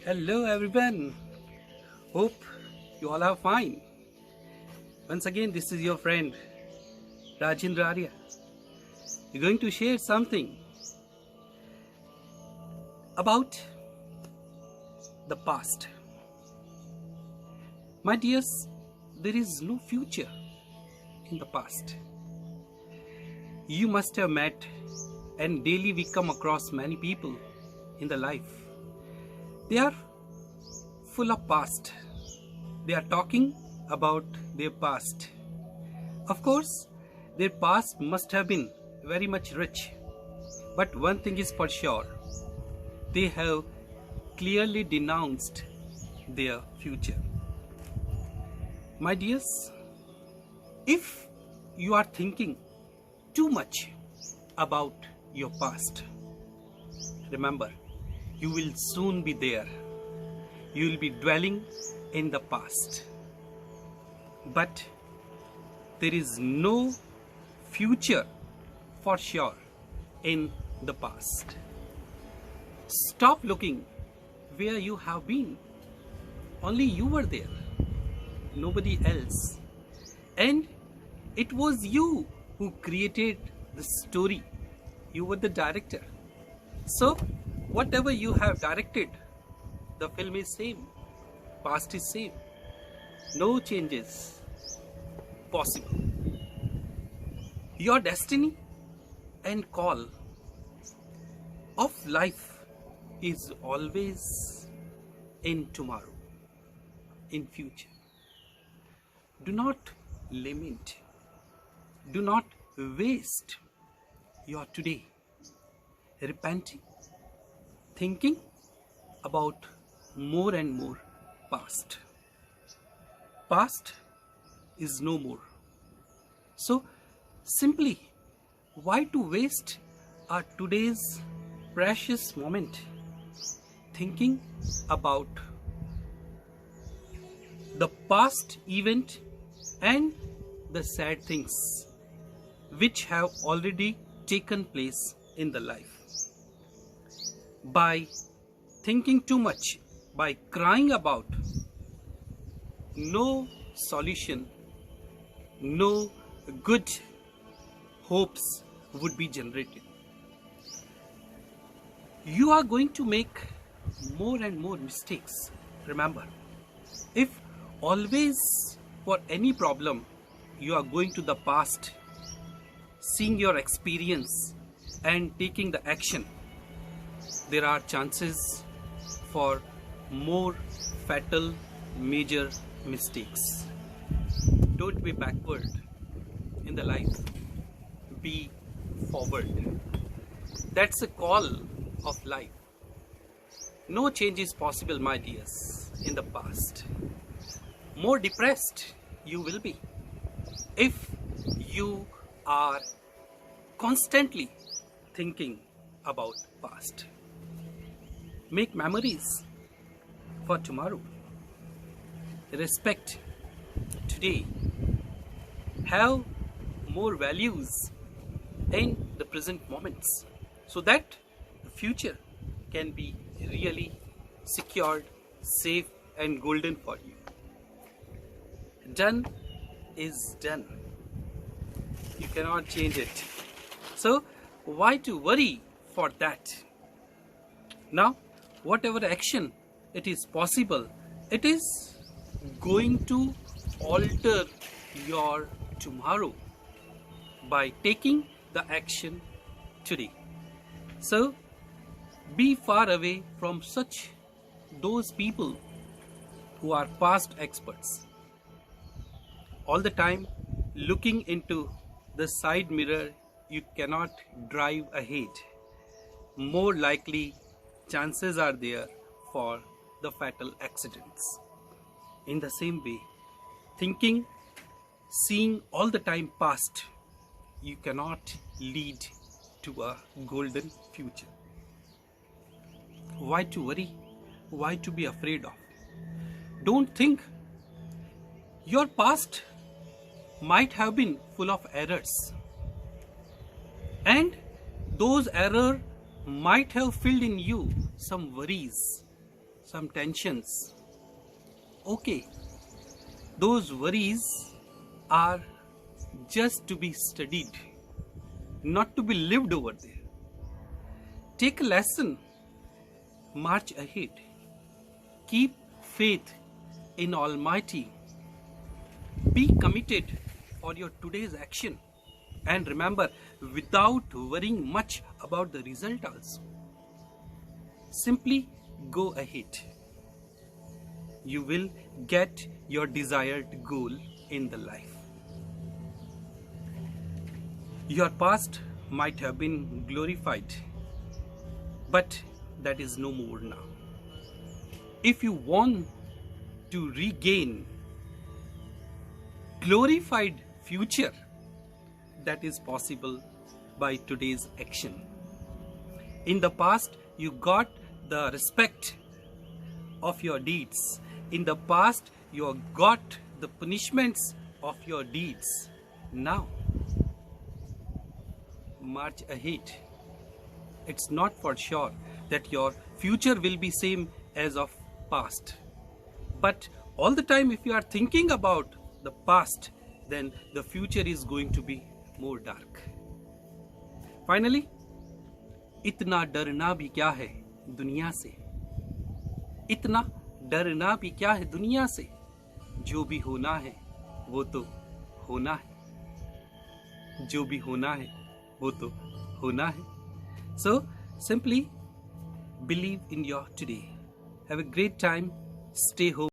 Hello everyone. Hope you all are fine. Once again, this is your friend Rajendra Arya. We're going to share something about the past. My dears, there is no future in the past. You must have met and daily we come across many people in the life. They are full of past. They are talking about their past. Of course, their past must have been very much rich. But one thing is for sure, they have clearly denounced their future. My dears, if you are thinking too much about your past, remember, you will soon be there. You will be dwelling in the past. But there is no future for sure in the past. Stop looking where you have been. Only you were there, nobody else. And it was you who created the story. You were the director. So, whatever you have directed, the film is same, past is same, no changes possible. Your destiny and call of life is always in tomorrow, in future. Do not limit, do not waste your today repenting, thinking about more and more past. Past is no more. So simply, why to waste our today's precious moment thinking about the past event and the sad things which have already taken place in the life? By thinking too much, by crying about, no solution, no good hopes would be generated. You are going to make more and more mistakes. Remember, if always for any problem you are going to the past, seeing your experience and taking the action, there are chances for more fatal major mistakes. Don't be backward in the life, be forward. That's a call of life. No change is possible, my dears, in the past. More depressed you will be if you are constantly thinking about past. Make memories for tomorrow. Respect today. Have more values in the present moments so that the future can be really secured, safe and golden for you. Done is done. You cannot change it. So why to worry for that? Now, whatever action it is possible, it is going to alter your tomorrow by taking the action today. So be far away from those people who are past experts. All the time looking into the side mirror, you cannot drive ahead. More likely chances are there for the fatal accidents. In the same way, thinking, seeing all the time past, you cannot lead to a golden future. Why to worry? Why to be afraid of? Don't think. Your past might have been full of errors, and those errors might have filled in you some worries, some tensions. Okay, those worries are just to be studied, not to be lived over there. Take a lesson, march ahead, keep faith in Almighty, be committed for your today's action, and remember, without worrying much about the result also, simply go ahead. You will get your desired goal in the life. Your past might have been glorified, but that is no more now. If you want to regain glorified future, that is possible by today's action. In the past, you got the respect of your deeds. In the past, you got the punishments of your deeds. Now, march ahead. It's not for sure that your future will be same as of past. But all the time, if you are thinking about the past, then the future is going to be more dark. Finally, इतना डरना भी क्या है दुनिया से, इतना डरना भी क्या है दुनिया से, जो भी होना है वो तो होना है, जो भी होना है वो तो होना है. So simply believe in your today. Have a great time. Stay home.